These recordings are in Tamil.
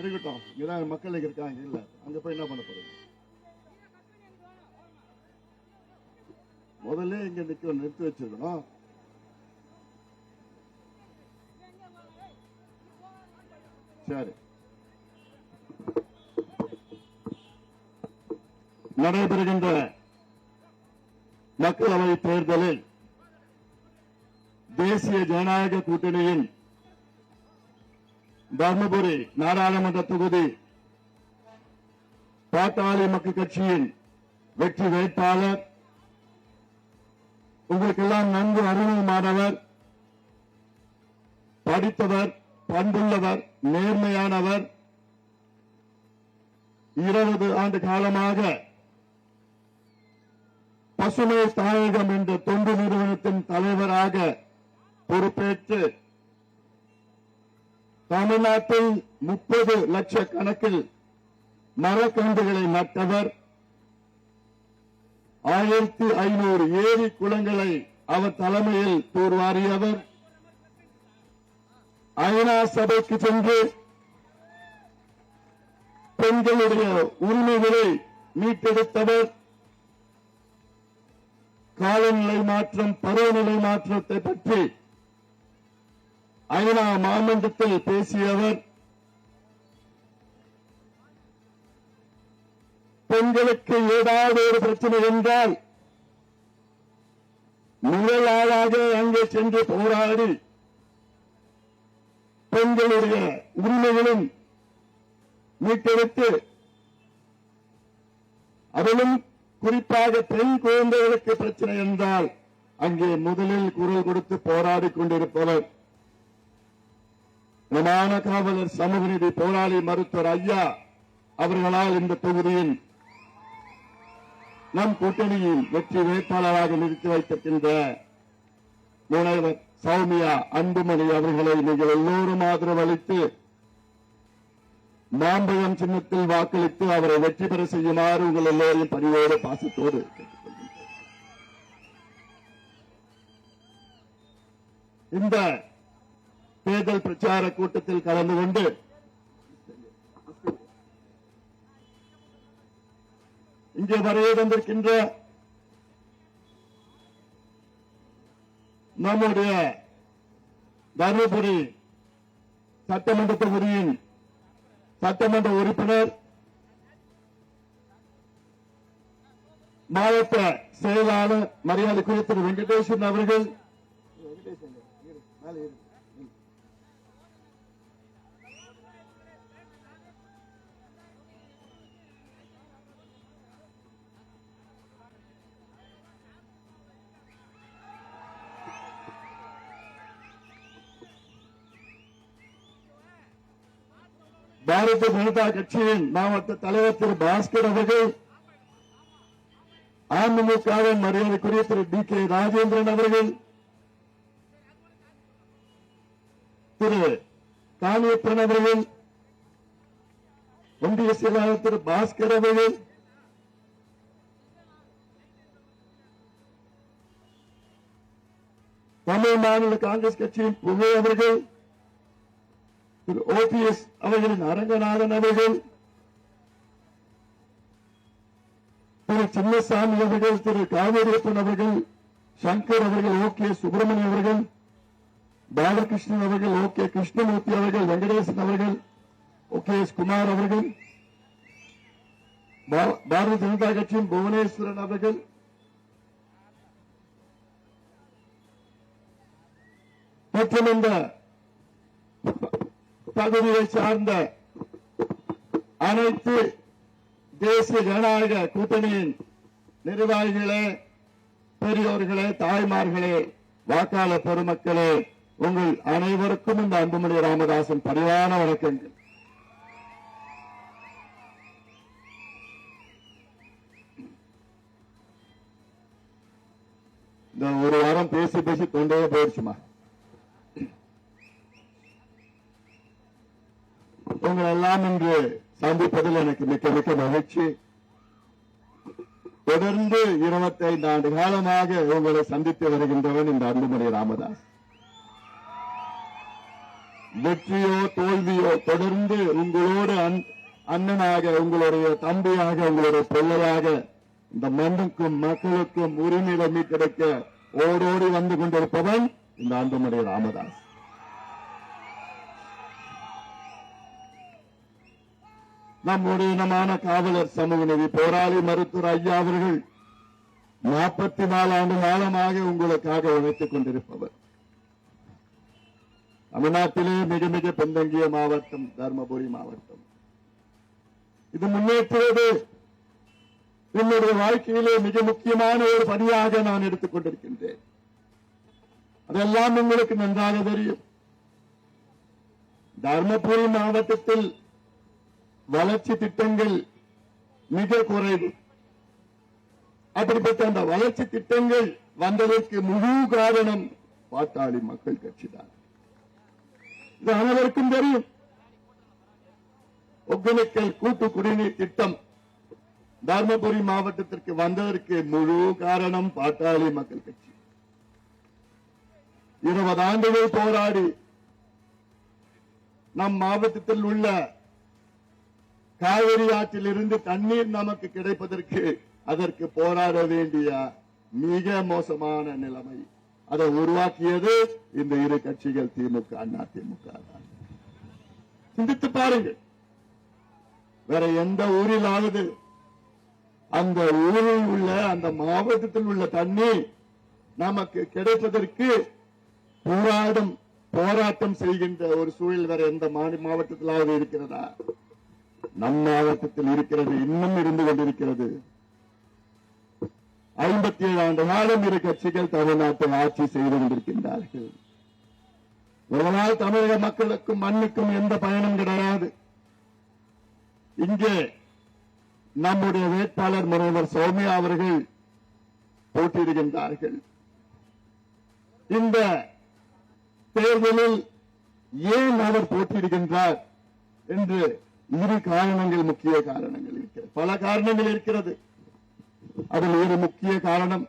இருக்கட்டும். இங்கதான் மக்கள் இருக்காங்க. இல்ல அங்க போய் என்ன பண்ண போறீங்க? முதல்ல இங்க நிறுத்தி வச்சிருக்கணும். சரி, நடைபெறுகின்ற மக்களவை தேர்தலில் தேசிய ஜனநாயக கூட்டணியின் தர்மபுரி நாடாளுமன்ற தொகுதி பாட்டாளி மக்கள் கட்சியின் வெற்றி வேட்பாளர் உங்களுக்கெல்லாம் நன்கு அறிமுகமானவர், படித்தவர், பண்புள்ளவர், நேர்மையானவர், 20 ஆண்டு காலமாக பசுமை தாயகம் என்ற தொண்டு நிறுவனத்தின் தலைவராக பொறுப்பேற்று தமிழ்நாட்டில் 30 லட்சக்கணக்கில் மரக்கன்றுகளை நட்டவர். 1500 ஏரி குளங்களை அவர் தலைமையில் தூர்வாரியவர். ஐநா சபைக்கு சென்று பெண்களுடைய உரிமைகளை மீட்டெடுத்தவர். காலநிலை மாற்றம், பருவநிலை மாற்றத்தை பற்றி ஐநா மாமன்றத்தில் பேசியவர். பெண்களுக்கு ஏதாவது ஒரு பிரச்சனை என்றால் முதல் ஆளாக அங்கே சென்று போராடி பெண்களுடைய உரிமைகளும் மீட்டெடுத்து, அதிலும் குறிப்பாக பெண் குழந்தைகளுக்கு பிரச்சனை என்றால் அங்கே முதலில் குரல் கொடுத்து போராடிக் கொண்டிருப்பவர் பிரதான காவலர், சமூக நீதி போராளி மருத்துவர் ஐயா அவர்களால் இந்த தொகுதியில் நம் கூட்டணியின் வெற்றி வேட்பாளராக நிறுத்தி வைத்திருக்கின்ற முனைவர் சௌமியா அன்புமணி அவர்களை நீங்கள் எல்லோரும் ஆதரவு அளித்து மாம்பழம் சின்னத்தில் வாக்களித்து அவரை வெற்றி பெற செய்யுமாறு உங்கள் எல்லோரையும் பணிவோடு பாசத்தோடு இந்த தேர்தல் பிரச்சார கூட்டத்தில் கலந்து கொண்டு இங்கே வரைய வந்திருக்கின்ற நம்முடைய தர்மபுரி சட்டமன்ற தொகுதியின் சட்டமன்ற உறுப்பினர், மாவட்ட செயலாளர் மரியாதைக்குரிய திரு வெங்கடேசன் அவர்கள், பாரதிய ஜனதா கட்சியின் மாவட்ட தலைவர் திரு பாஸ்கர் அவர்கள், அதிமுகவின் மரியாதைக்குரிய திரு டி.கே. ராஜேந்திரன் அவர்கள், திரு காளியப்பன் அவர்கள், ஒன்றிய செயலாளர் திரு பாஸ்கர் அவர்கள், தமிழ் மாநில காங்கிரஸ் கட்சியின் புகழ் அவர்கள், திரு ஓபிஎஸ் அவர்களின் அரங்கநாதன் அவர்கள், திரு சின்னசாமி அவர்கள், திரு காவேரியப்பன் அவர்கள், சங்கர் அவர்கள், ஓகே சுப்பிரமணியம் அவர்கள், பாலகிருஷ்ணன் அவர்கள், ஓகே கிருஷ்ணமூர்த்தி அவர்கள், வெங்கடேசன் அவர்கள், ஓகே எஸ் குமார் அவர்கள், பாரதிய ஜனதா கட்சியின் புவனேஸ்வரன் அவர்கள், மற்றும் இந்த பகுதியை சார்ந்த அனைத்து தேசிய ஜனநாயக கூட்டணியின் நிர்வாகிகளே, பெரியோர்களே, தாய்மார்களே, வாக்காளர் பெருமக்களே, உங்கள் அனைவருக்கும் இந்த அன்புமணி ராமதாசன் பணிவான வணக்கங்கள். இந்த ஒரு வாரம் பேசி பேசி தொண்டையே போயிடுச்சுமா. உங்கள் எல்லாம் இன்று சந்திப்பதில் எனக்கு மிக்க மிக்க மகிழ்ச்சி. தொடர்ந்து 25 ஆண்டு காலமாக உங்களை சந்தித்து வருகின்றவன் இந்த அன்புமணி ராமதாஸ். வெற்றியோ தோல்வியோ தொடர்ந்து உங்களோடு அண்ணனாக, உங்களுடைய தம்பியாக, உங்களுடைய பிள்ளையாக இந்த மண்ணுக்கும் மக்களுக்கும் உரிமையை மீட்டெடுக்க ஓடோடி வந்து கொண்டிருப்பவன் இந்த அன்புமணி ராமதாஸ். நம்முடைய இனமான காவலர் சமூக நீதி போராளி மருத்துவர் ஐயா அவர்கள் 44 ஆண்டு காலமாக உங்களுக்காக உழைத்துக் கொண்டிருப்பவர். தமிழ்நாட்டிலே மிக மிக பின்தங்கிய மாவட்டம் தர்மபுரி மாவட்டம். இது முன்னேற்றுவது என்னுடைய வாழ்க்கையிலே மிக முக்கியமான ஒரு பணியாக நான் எடுத்துக் கொண்டிருக்கின்றேன். அதெல்லாம் உங்களுக்கு நன்றாக தெரியும். தர்மபுரி மாவட்டத்தில் வளர்ச்சி திட்டங்கள் மிக குறைவு. அப்படிப்பட்ட அந்த வளர்ச்சி திட்டங்கள் வந்ததற்கு முழு காரணம் பாட்டாளி மக்கள் கட்சி தான். இது அனைவருக்கும் தெரியும். ஒகேனக்கல் கூட்டு குடிநீர் திட்டம் தர்மபுரி மாவட்டத்திற்கு வந்ததற்கு முழு காரணம் பாட்டாளி மக்கள் கட்சி. 20 ஆண்டுகள் போராடி நம் மாவட்டத்தில் உள்ள காவிரி ஆற்றில் இருந்து தண்ணீர் நமக்கு கிடைப்பதற்கு அதற்கு போராட வேண்டிய மிக மோசமான நிலைமை அதை உருவாக்கியது இந்த இரு கட்சிகள் திமுக அதிமுக தான். சிந்தித்து பாருங்கள். வேற எந்த ஊரிலாவது அந்த ஊரில் உள்ள அந்த மாவட்டத்தில் உள்ள தண்ணீர் நமக்கு கிடைப்பதற்கு போராட்டம் செய்கின்ற ஒரு சூழல் வேற எந்த மாவட்டத்திலாவது இருக்கிறதா? நம் மாவட்டத்தில் இருக்கிறது, இன்னும் இருந்து கொண்டிருக்கிறது. 57 ஆண்டு காலம் இரு கட்சிகள் தமிழ்நாட்டில் ஆட்சி செய்து கொண்டிருக்கின்றார்கள். இதனால் தமிழக மக்களுக்கும் மண்ணுக்கும் எந்த பயனும் கிடையாது. இங்கே நம்முடைய வேட்பாளர் முனைவர் சௌமியா அவர்கள் போட்டியிடுகின்றார்கள். இந்த தேர்தலில் ஏன் அவர் போட்டியிடுகின்றார் என்று இரு காரணங்கள், முக்கிய காரணங்கள் இருக்கிறது. பல காரணங்கள் இருக்கிறது. அதில் ஒரு முக்கிய காரணம்,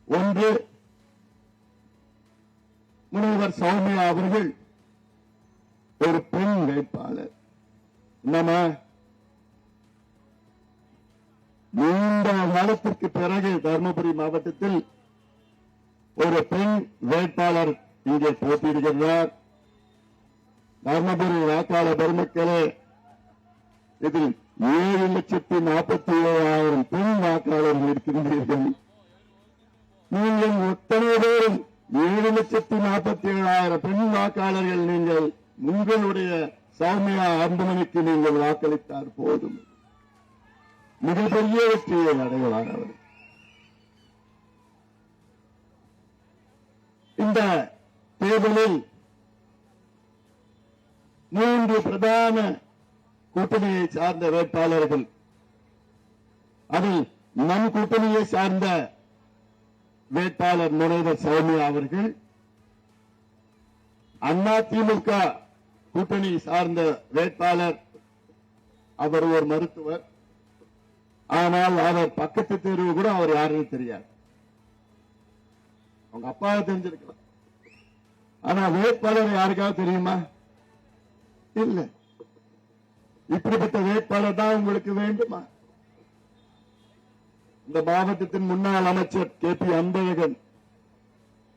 ஒன்று, முனைவர் சௌமியா அவர்கள் ஒரு பெண் வேட்பாளர். என்னமா, நீண்ட காலத்திற்கு பிறகு தர்மபுரி மாவட்டத்தில் ஒரு பெண் வேட்பாளர் இங்கே போட்டியிடுகிறார். தர்மபுரி வாக்காளர் பெருமக்களே, இதில் 7,47,000 பெண் வாக்காளர்கள் இருக்கின்றீர்கள். நீங்கள் எத்தனை பேரும் 7,47,000 பெண் வாக்காளர்கள் நீங்கள் உங்களுடைய சௌமியா அன்புமணிக்கு நீங்கள் வாக்களித்தார் போதும். மிகப்பெரிய வெற்றியை அடைவார் அவர். இந்த தேர்தலில் 3 பிரதான கூட்டணியை சார்ந்த வேட்பாளர்கள், அதில் நம் கூட்டணியை சார்ந்த வேட்பாளர் முனைவர் சௌமியா அவர்கள், அதிமுக கூட்டணி சார்ந்த வேட்பாளர், அவர் ஒரு மருத்துவர். ஆனால் அவர் பக்கத்து தெருவு கூட அவர் யாருன்னு தெரியாது. அவங்க அப்பாவை தெரிஞ்சிருக்கலாம். ஆனா வேட்பாளர் யாருக்காவது தெரியுமா? இல்ல. இப்படிப்பட்ட வேட்பாளர் தான் உங்களுக்கு வேண்டுமா? இந்த மாவட்டத்தின் முன்னாள் அமைச்சர் KP அன்பழகன்,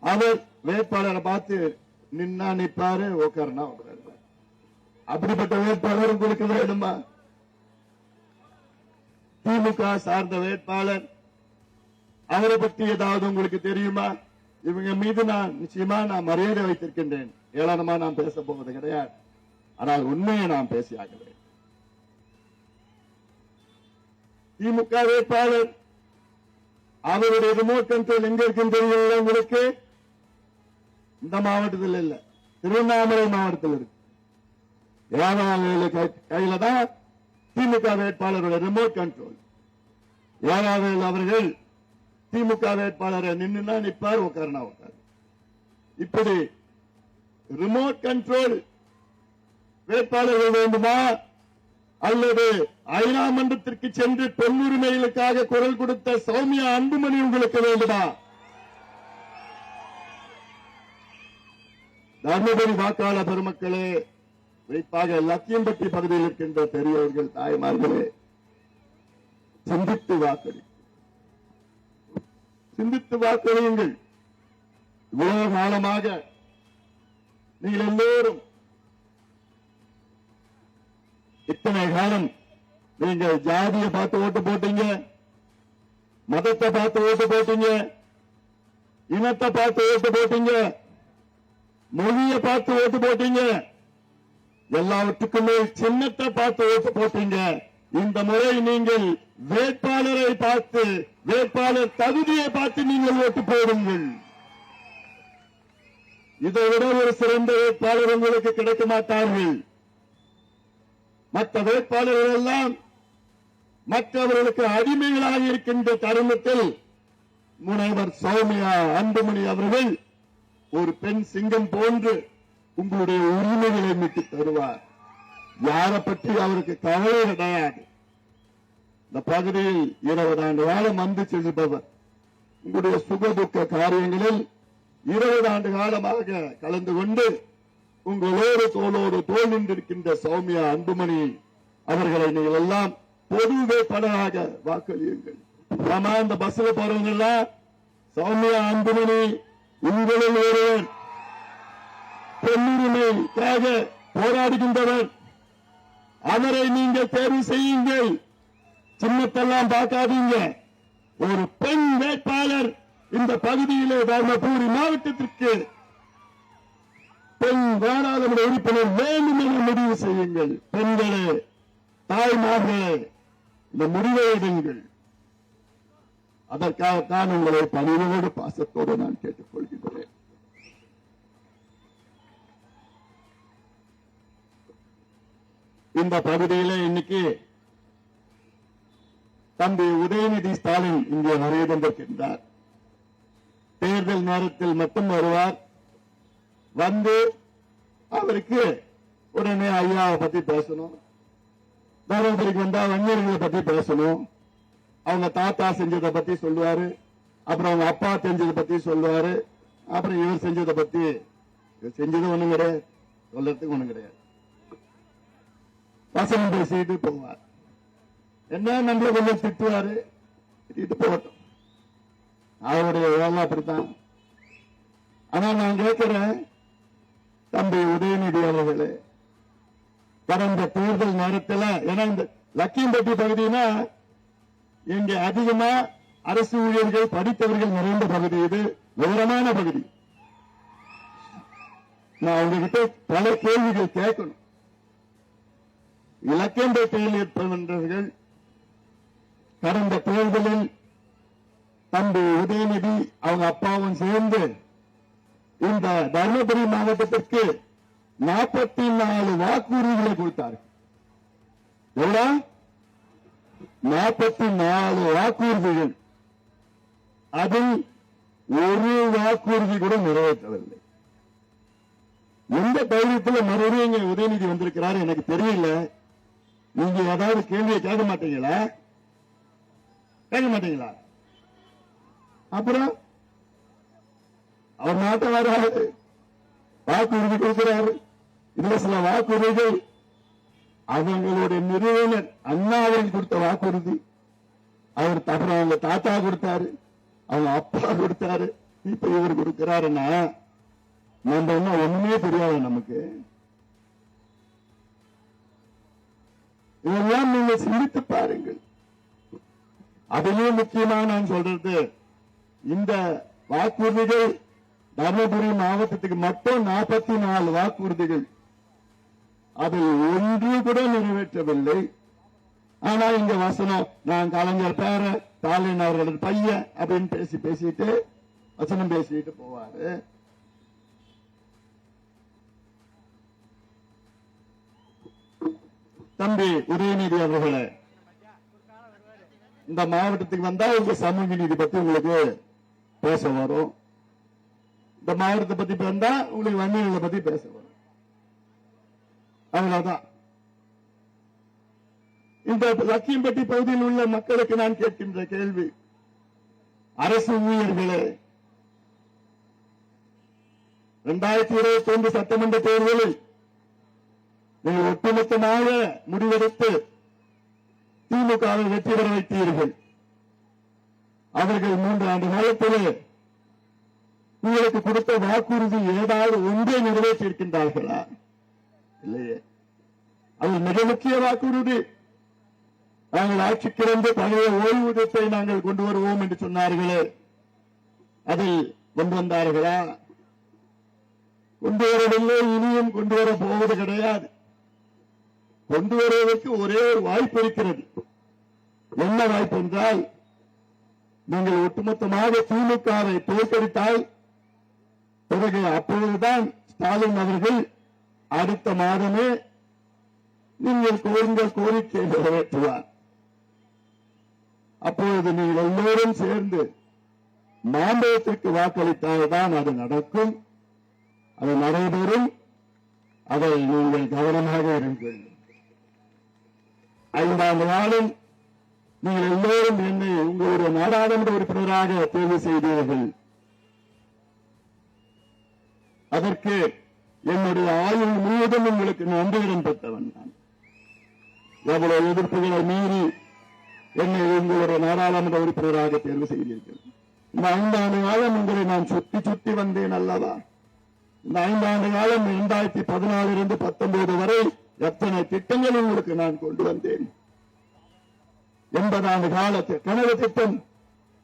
அவர் வேட்பாளரை பார்த்து நின்னா நிப்பாரு, உட்காருனா உட்காரு. அப்படிப்பட்ட வேட்பாளர் உங்களுக்கு வேண்டுமா? திமுக சார்ந்த வேட்பாளர், அவரை பற்றி ஏதாவது உங்களுக்கு தெரியுமா? இவங்க மீது நான் நிச்சயமா மரியாதை வைத்திருக்கின்றேன். ஏளனமா நான் பேச போவது கிடையாது. ஆனால் உண்மையை நாம் பேசியாகிறேன். திமுக வேட்பாளர், அவருடைய ரிமோட் கண்ட்ரோல் எங்க இருக்குன்னு தெரியல உங்களுக்கு? இந்த மாவட்டத்தில் இல்ல, திருவண்ணாமலை மாவட்டத்தில் இருக்கு. கையில தான் திமுக வேட்பாளருடைய ரிமோட் கண்ட்ரோல். யாராவது அவர்கள் திமுக வேட்பாளரை நின்னுனா நிப்பார், உட்காருனா உட்காரு. இப்படி ரிமோட் கண்ட்ரோல் வேட்பாளர்கள் வேண்டுமா? அல்லது ஐநா மன்றத்திற்கு சென்று பெண்ணுரிமைகளுக்காக குரல் கொடுத்த சௌமியா அன்புமணி உங்களுக்கு வேண்டுமா? தர்மபுரி வாக்காளர் பெருமக்களே, குறிப்பாக லக்கியம்பட்டி பகுதியில் இருக்கின்ற பெரியவர்கள், தாய்மார்களே, சிந்தித்து வாக்களியுங்கள். இவ்வளவு காலமாக நீங்கள் எல்லோரும் இத்தனை காலம் நீங்கள் ஜாதியை பார்த்து ஓட்டு போட்டீங்க, மதத்தை பார்த்து ஓட்டு போட்டீங்க, இனத்தை பார்த்து ஓட்டு போட்டீங்க, மொழியை பார்த்து ஓட்டு போட்டீங்க, எல்லாவற்றுக்குமே சின்னத்தை பார்த்து ஓட்டு போட்டீங்க. இந்த முறை நீங்கள் வேட்பாளரை பார்த்து, வேட்பாளர் தகுதியை பார்த்து நீங்கள் ஓட்டு போடுங்கள். இதை விட ஒரு சிறந்த வேட்பாளர் உங்களுக்கு கிடைக்க மாட்டார்கள். மற்ற வேட்பாளர்கள் எல்லாம் மற்றவர்களுக்கு அடிமைகளாக இருக்கின்ற தருணத்தில் முனைவர் சௌமியா அன்புமணி அவர்கள் ஒரு பெண் சிங்கம் போன்று உங்களுடைய உரிமைகளை மீட்டு தருவார். யாரை பற்றி அவருக்கு கவலை கிடையாது. இந்த பகுதியில் 20 ஆண்டு காலம் வந்து செல்பவர், உங்களுடைய சுகதுக்க காரியங்களில் 20 ஆண்டு காலமாக கலந்து கொண்டு உங்களோடு தோளோடு தோல் நின்றிருக்கின்ற சௌமியா அன்புமணி அவர்களை நீங்கள் எல்லாம் பொது வேட்பாளராக வாக்களியுங்கள். ஆமா, இந்த பஸ்ல போறவங்க எல்லாம் சௌமியா அன்புமணி உங்களில் ஒருவர், பெண்ணுரிமைக்காக போராடுகின்றவர், அவரை நீங்கள் தேர்வு செய்யுங்கள். சின்னத்தெல்லாம் பார்க்காதீங்க. ஒரு பெண் வேட்பாளர் இந்த பகுதியிலே தர்மபுரி மாவட்டத்திற்கு பெண் நாடாளுமன்ற உறுப்பினர் வேண்டும் என முடிவு செய்யுங்கள். பெண்களே, தாய்மார்களே, இந்த முடிவை எடுங்கள். அதற்காகத்தான் உங்களை பணிவோடு பாசத்தோடு நான் கேட்டுக் கொள்கின்றேன். இந்த பகுதியிலே இன்னைக்கு தம்பி உதயநிதி ஸ்டாலின் இங்கே வருகை தந்திருக்கின்றார். தேர்தல் நேரத்தில் மட்டும் வருவார். வந்து அவருக்கு உடனே ஐயாவை பத்தி பேசணும், தருமபுரிக்கு வந்தா வன்னியர்களை பத்தி பேசணும், அவங்க தாத்தா செஞ்சதை பத்தி சொல்லுவாரு, அப்புறம் அவங்க அப்பா செஞ்சதை பத்தி சொல்லுவாரு, அப்புறம் இவர் செஞ்சதை பத்தி, இவர் செஞ்சது ஒண்ணும் கிடையாது, சொல்றதுக்கு ஒண்ணும் கிடையாது, வசனம் பேசிட்டு போவார். என்ன நம்மள கொஞ்சம் திட்டுவாரு, திட்டிட்டு போகட்டும், அவருடைய வேலை அப்படித்தான். ஆனா நான் கேட்கிறேன், தம்பி உதயநிதி அவர்களே, கடந்த தேர்தல் நேரத்தில், ஏன்னா இந்த லக்கியம்பட்டி பகுதினா இங்க அதிகமா அரசு ஊழியர்கள் படித்தவர்கள் நிறைந்த பகுதி, இது விவரமான பகுதி. நான் உங்ககிட்ட பல கேள்விகள் கேட்கணும். லக்கியம்பட்டியில் இருப்பவர்கள் கடந்த தேர்தலில் தம்பி உதயநிதி அவங்க அப்பாவும் சேர்ந்து இந்த தர்மபுரி மாவட்டத்திற்கு 44 வாக்குறுதிகளை கொடுத்தார்கள். எவ்வளவு? 44 வாக்குறுதிகள். அதில் ஒரு வாக்குறுதி கூட நிறைவேற்றவில்லை. எந்த தைரியத்தில் மறுபடியும் இங்க உதயநிதி வந்திருக்கிறார் எனக்கு தெரியல. நீங்க ஏதாவது கேள்வியை கேட்க மாட்டீங்களா? அப்புறம் அவர் நாட்டை வராது, வாக்குறுதி கொடுக்கிறாரு. இதுல சில வாக்குறுதிகள் அவங்களுடைய நிறுவனர் அண்ணா அவர்கள் கொடுத்த வாக்குறுதி, அவர் அப்புறம் அவங்க தாத்தா கொடுத்தாரு, அவங்க அப்பா கொடுத்தாரு, இப்ப இவர் கொடுக்கிறாருன்னா நம்ம என்ன ஒண்ணுமே தெரியாது நமக்கு. இதெல்லாம் நீங்க சிந்தித்து பாருங்கள். அதிலும் முக்கியமா நான் சொல்றது, இந்த வாக்குறுதிகள் தர்மபுரி மாவட்டத்துக்கு மட்டும் 44 வாக்குறுதிகள், அதில் ஒன்று கூட நிறைவேற்றவில்லை. ஆனா இங்க வசனம், நான் கலைஞர் பேர ஸ்டாலின் அவர்களது பையன் அப்படின்னு பேசிட்டு வசனம் பேசிட்டு போவாரு. தம்பி உதயநிதி அவர்களே, இந்த மாவட்டத்துக்கு வந்தா உங்க சமூக நீதி பத்தி உங்களுக்கு பேச வரும், இந்த மாவட்டத்தை பத்தி வந்தா உங்களுக்கு வன்னியர்களை பத்தி பேச வரும். அவ்வளவுதான். இந்த லக்கியம்பட்டி பகுதியில் உள்ள மக்களுக்கு நான் கேட்கின்ற கேள்வி, அரசு ஊழியர்களே, 2021 சட்டமன்ற தேர்தலில் நீங்கள் ஒட்டுமொத்தமாக முடிவெடுத்து திமுகவை வெற்றி பெற வைத்தீர்கள். அவர்கள் 3 ஆண்டு காலத்திலே உங்களுக்கு கொடுத்த வாக்குறுதி ஏதாவது ஒன்றை நிறைவேற்றியிருக்கின்றார்களா? இல்லையே. அது மிக முக்கிய வாக்குறுதி. நாங்கள் ஆட்சிக்கு வந்து பழைய ஓய்வூதியத்தை நாங்கள் கொண்டு வருவோம் என்று சொன்னார்களே, அதில் கொண்டு வந்தார்களா? கொண்டு வரவில்லை, இனியும் கொண்டு வர போவது கிடையாது. கொண்டு வருவதற்கு ஒரே ஒரு வாய்ப்பு இருக்கிறது. என்ன வாய்ப்பு என்றால், நீங்கள் ஒட்டுமொத்தமாக திமுகவை தோற்கடித்தால் பிறகு அப்பொழுதுதான் ஸ்டாலின் அவர்கள் அடுத்த மாதமே நீங்கள் கோருங்கள் கோரிக்கை நிறைவேற்றுவார். அப்பொழுது நீங்கள் எல்லோரும் சேர்ந்து மாம்பழத்திற்கு வாக்களித்தால்தான் அது நடக்கும், அது நடைபெறும். அதை நீங்கள் கவனமாக இருங்கள். 5 ஆண்டு காலம் நீங்கள் எல்லோரும் என்னை உங்களுடைய நாடாளுமன்ற உறுப்பினராக தேர்வு செய்தீர்கள். அதற்கு என்னுடைய ஆயுள் முழுவதும் உங்களுக்கு நன்றியுடன் பெற்றவன் நான். எவ்வளவு எதிர்ப்புகளை மீறி என்னை உங்களுடைய நாடாளுமன்ற உறுப்பினராக தேர்வு செய்தீர்கள். இந்த 5 ஆண்டு காலம் உங்களை நான் சுற்றி சுற்றி வந்தேன் அல்லவா? இந்த 5 ஆண்டு காலம் 2014 19 வரை எத்தனை திட்டங்கள் உங்களுக்கு நான் கொண்டு வந்தேன். 80 ஆண்டு கால கனவு திட்டம்,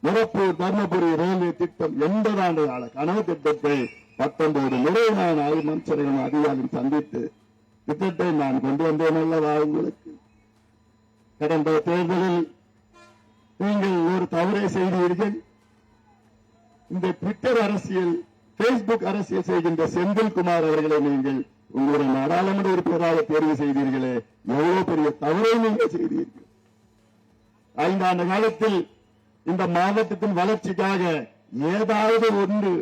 முரப்பூர் தர்மபுரி ரயில்வே திட்டம், 80 ஆண்டு கால கனவு திட்டத்தை 19 முறை நான் அமைச்சரையும் அதிகாரியும் சந்தித்து திட்டத்தை நான் கொண்டு வந்தேன் அல்லவா உங்களுக்கு? கடந்த தேர்தலில் நீங்கள் ஒரு தவறை செய்தீர்கள். இந்த ட்விட்டர் அரசியல், பேஸ்புக் அரசியல் செய்கின்ற செந்தில்குமார் அவர்களை நீங்கள் உங்களுடைய நாடாளுமன்ற உறுப்பினராக தேர்வு செய்தீர்களே, எவ்வளவு பெரிய தவறை நீங்கள் செய்தீர்கள். 5 ஆண்டு காலத்தில் இந்த மாவட்டத்தின் வளர்ச்சிக்காக ஏதாவது ஒன்று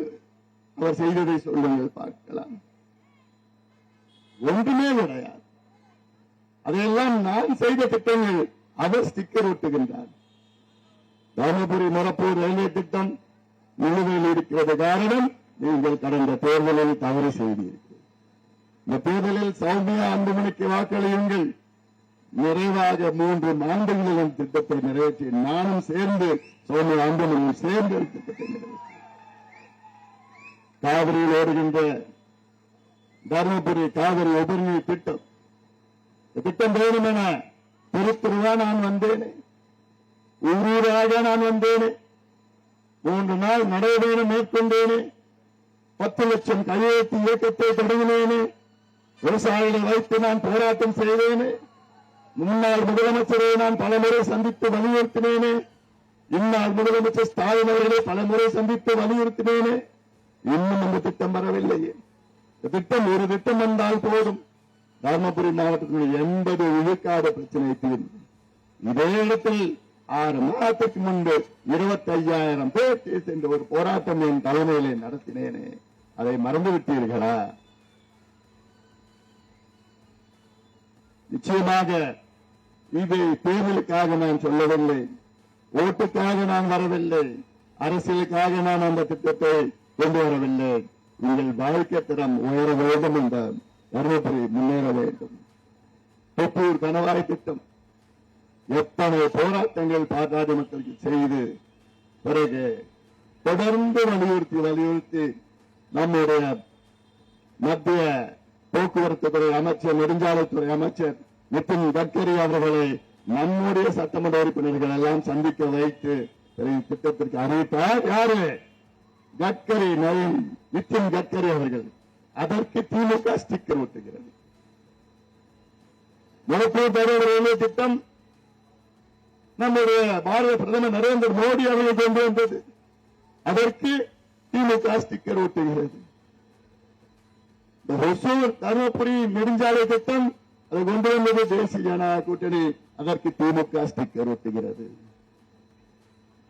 அவர் செய்ததை சொல்லுங்கள் பார்க்கலாம். ஒன்றுமே கிடையாது. அதையெல்லாம் நான் செய்த திட்டங்கள். அவர் ஸ்டிக்கர் ஒட்டுகின்றார். தர்மபுரி முரப்பூர் ரயில்வே திட்டம் நிலுவையில் இருக்கிறது. காரணம், நீங்கள் கடந்த தேர்தலில் தவறு செய்தீர்கள். இந்த தேர்தலில் சௌமியா அன்புமணிக்கு வாக்களியுங்கள். நிறைவாக 3 ஆண்டுகளில் திட்டத்தை நிறைவேற்றி நானும் சேர்ந்து சௌமியா அன்புமணியும் சேர்ந்து திட்டத்தை நிறைவேற்றி காவிரியில் ஓடுகின்ற தர்மபுரி காவிரி உபரிநீர் திட்டம், திட்டம் வேணும் என திருத்திருவா நான் வந்தேனே, ஊரூராக நான் வந்தேனே, 3 நாள் நடைபயணம் மேற்கொண்டேனே, 10 லட்சம் கையெழுத்து இயக்கத்தை தொடங்கினேனே, விவசாயிகளை வைத்து நான் போராட்டம் செய்தேனே, முன்னாள் முதலமைச்சரை நான் பலமுறை சந்தித்து வலியுறுத்தினேனே, இந்நாள் முதலமைச்சர் ஸ்டாலின் அவர்களை பலமுறை சந்தித்து வலியுறுத்தினேனே, இன்னும் இந்த திட்டம் வரவில்லையே. திட்டம் ஒரு திட்டம் வந்தால் போதும், தர்மபுரி மாவட்டத்தில் 80 விழுக்காடு பிரச்சனை தீர்வு. இதே இடத்தில் 6 மாதத்துக்கு முன்பு 25,000 பேர் சென்ற ஒரு போராட்டம் என் தலைமையிலே நடத்தினேனே, அதை மறந்துவிட்டீர்களா? நிச்சயமாக இது தேர்தலுக்காக நான் சொல்லவில்லை, ஓட்டுக்காக நான் வரவில்லை, அரசியலுக்காக நான் அந்த திட்டத்தை கொண்டு வரவில்லை. உங்கள் வாழ்க்கை தரம் உயர வேண்டும் என்ற தர்மபுரி முன்னேற வேண்டும். தொப்பூர் கணவாய் திட்டம் எத்தனை போராட்டங்கள் பாட்டாளி மக்களுக்கு செய்து பிறகு தொடர்ந்து வலியுறுத்தி நம்முடைய மத்திய போக்குவரத்து துறை அமைச்சர், நெடுஞ்சாலைத்துறை அமைச்சர் நிதின் கட்கரி அவர்களை நம்முடைய சட்டமன்ற உறுப்பினர்கள் எல்லாம் சந்திக்க வைத்து திட்டத்திற்கு அறிவித்தார். யாரு? கட்கரி, நிதின் கட்கரி அவர்கள். அதற்கு திமுக ஸ்டிக்கர் ஒட்டுகிறது. முரப்பூர் ரயில்வே திட்டம் நம்முடைய பாரத பிரதமர் நரேந்திர மோடி அவர்கள் கொண்டு வந்தது. அதற்கு திமுக ஸ்டிக்கர் ஒட்டுகிறது. ஒசூர் தருமபுரி நெடுஞ்சாலை திட்டம் அதை கொண்டு வந்தது தேசிய ஜனநாயக கூட்டணி. அதற்கு திமுக ஸ்டிக்கர் ஒட்டுகிறது.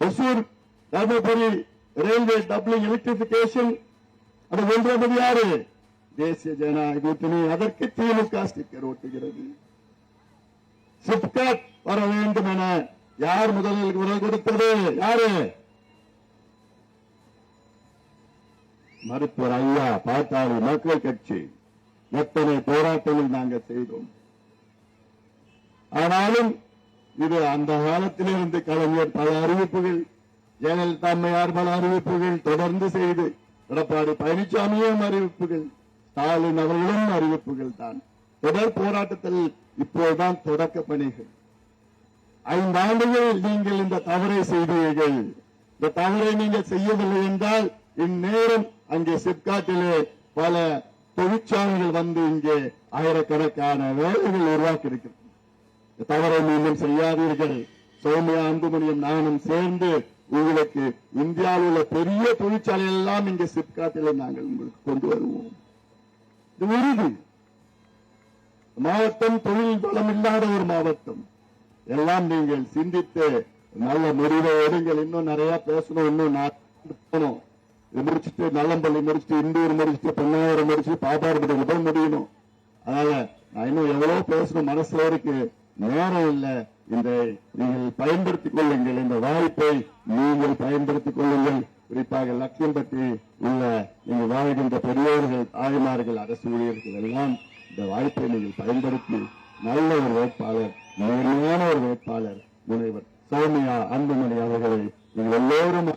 Hosur Dharmapuri railway doubling electrification அதை கொண்டு வந்தது யாரு? தேசிய ஜனநாயக கூட்டணி. அதற்கு திமுக ஸ்டிக்கர் ஒட்டுகிறது. சிப்காட் வர வேண்டும் என யார் முதலில் குரல் கொடுத்தது? யாரு? மருத்துவர் ஐயா பாட்டாளி மக்கள் கட்சி எத்தனை போராட்டங்கள் நாங்கள் செய்தோம். ஆனாலும் இது அந்த காலத்திலிருந்து கலைஞர் பல அறிவிப்புகள், ஜெயலலிதா அம்மையார் பல அறிவிப்புகள் தொடர்ந்து செய்து, எடப்பாடி பழனிசாமியும் அறிவிப்புகள், ஸ்டாலின் அவர்களும் அறிவிப்புகள் தான். தொடர் போராட்டத்தில் இப்போதுதான் தொடக்க பணிகள். 5 ஆண்டுகள் நீங்கள் இந்த தவறை செய்தீர்கள். இந்த தவறை நீங்கள் செய்யவில்லை என்றால் இந்நேரம் அங்கே சிப்காட்டிலே பல தொழிற்சாலைகள் வந்து இங்கே ஆயிரக்கணக்கான வேலைகள் உருவாக்கி இருக்கிறது. தவறை மீண்டும் செய்யாதீர்கள். சௌமியா, அன்புமணியும் நானும் சேர்ந்து உங்களுக்கு இந்தியாவில் உள்ள பெரிய தொழிற்சாலை எல்லாம் இங்கே சிப்காட்டில் நாங்கள் உங்களுக்கு கொண்டு வருவோம். இது உறுதி. மாவட்டம் தொழில் பலம் இல்லாத ஒரு மாவட்டம். எல்லாம் நீங்கள் சிந்தித்து நல்ல முடிவை எடுங்கள். இன்னும் நிறைய பேசணும், இன்னும் போகணும். இது முடிச்சுட்டு நல்லம்பள்ளி முடிச்சுட்டு இந்தூர் முடிச்சுட்டு பொன்னாயிரம் முடிச்சுட்டு பாப்பாரப்பட்டியில் போய் முடியணும். அதனால நான் இன்னும் எவ்வளவு பேசணும் மனசுல இருக்கு, நேரம் இல்ல. இந்த நீங்கள் பயன்படுத்திக் கொள்ளுங்கள், இந்த வாய்ப்பை நீங்கள் பயன்படுத்திக் கொள்ளுங்கள். குறிப்பாக லட்சியம்பட்டி உள்ள நீங்கள் வாழ்கின்ற பெரியோர்கள், தாய்மார்கள், அரசு ஊழியர்கள் எல்லாம் இந்த வாய்ப்பை நீங்கள் பயன்படுத்தி நல்ல ஒரு வேட்பாளர், நேர்மையான ஒரு வேட்பாளர் முனைவர் சௌமியா அன்புமணி அவர்களை நீங்கள் எல்லோரும்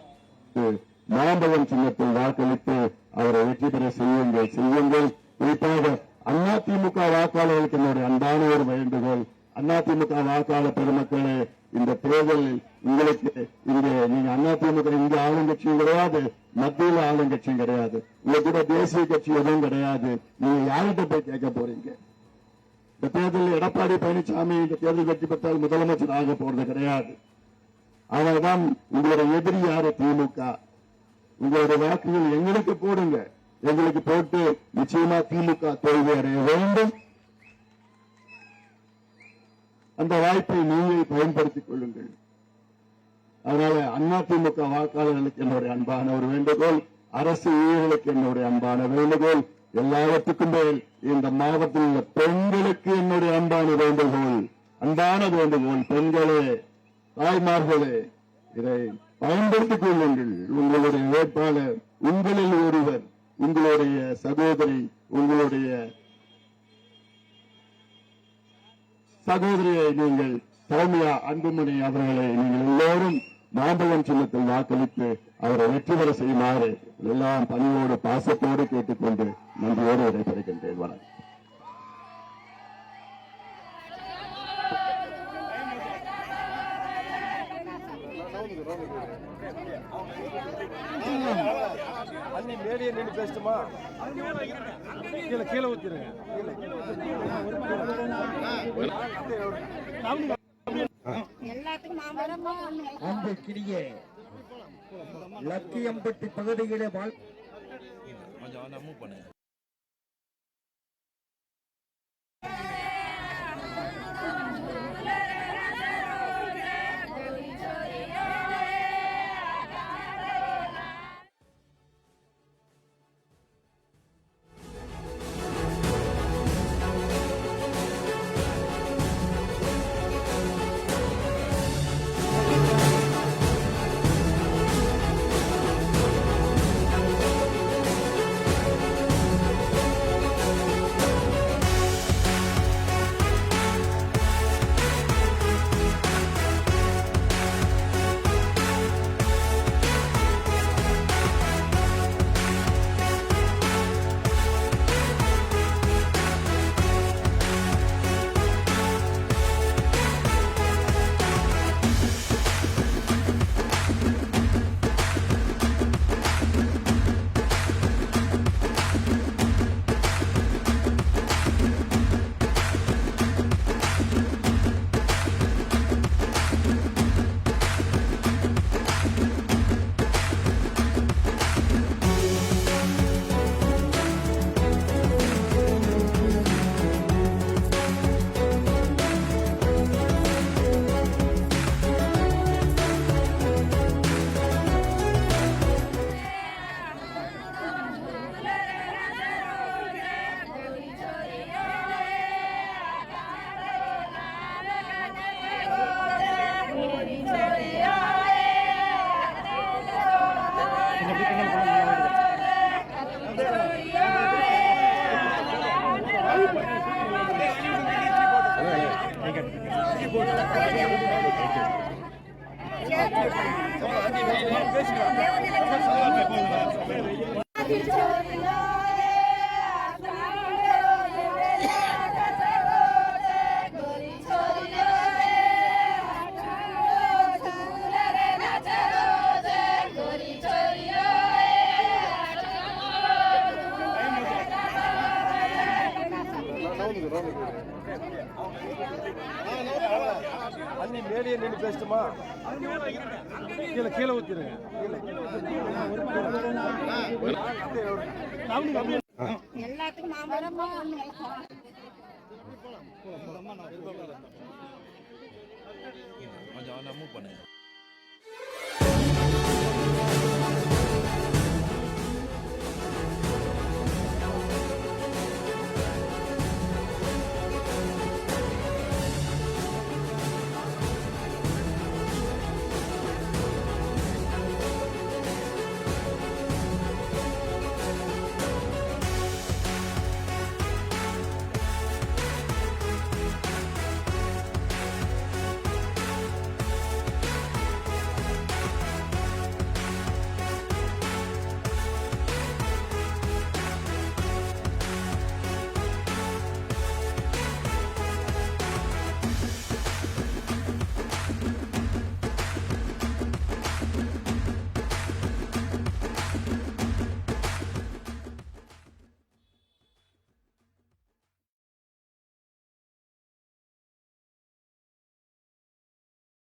மாம்பழம் சின்னத்தில் வாக்களித்து அவரை வெற்றி பெற செய்யுங்கள். குறிப்பாக அதிமுக வாக்காளர்களுக்கு என்னுடைய அன்பான ஒரு வேண்டுகோள். அதிமுக வாக்காளர் பெருமக்களே, இந்த தேர்தலில் உங்களுக்கு இங்கே நீங்க அதிமுக இங்க ஆளுங்கட்சியும் கிடையாது, மத்தியில் ஆளுங்கட்சியும் கிடையாது, உங்க கூட தேசிய கட்சி எதுவும் கிடையாது. நீங்க யார்கிட்ட போய் கேட்க போறீங்க? இந்த தேர்தலில் எடப்பாடி பழனிசாமி இந்த தேர்தல் வெற்றி பெற்றால் முதலமைச்சர் ஆக போறது கிடையாது. அவர்தான் உங்களுடைய எதிரி யாரு? திமுக. உங்களுடைய வாக்குகள் எங்களுக்கு போடுங்க. எங்களுக்கு போட்டு நிச்சயமா திமுக தோல்வி அடைய வேண்டும். அந்த வாய்ப்பை நீங்கள் பயன்படுத்திக் கொள்ளுங்கள். அதனால அதிமுக வாக்காளர்களுக்கு என்னுடைய அன்பான ஒரு வேண்டுகோள், அரசு ஊழியர்களுக்கு என்னுடைய அன்பான வேண்டுகோள், எல்லாவற்றுக்கும் மேல் இந்த மாவட்டத்தில் உள்ள பெண்களுக்கு என்னுடைய அன்பான வேண்டுகோள். பெண்களே, தாய்மார்களே, இதை பயன்படுத்திக் கொள்ளுங்கள். உங்களுடைய வேட்பாளர் உங்களில் ஒருவர், உங்களுடைய சகோதரி, உங்களுடைய சகோதரியை நீங்கள் சௌமியா அன்புமணி அவர்களை நீங்கள் எல்லோரும் மாம்பழம் சின்னத்தில் வாக்களித்து அவரை வெற்றி பெற செய்யுமாறு எல்லாம் பணியோடு பாசத்தோடு கேட்டுக்கொண்டு நன்றியோடு விடைபெறுகின்றேன். வணக்கம். மேடையை நின்று பேசட்டுமா? கீழே ஊத்திருங்க. அன்புக்கினிய லக்கியம்பட்டி பகுதியிலே அண்ணி மேலேயே நின்று பேசட்டுமா? கீழே கீழே ஊத்திருங்க. எல்லாத்துக்கும் மாம்பழமா கொஞ்சம் மூவ் பண்ணுங்க.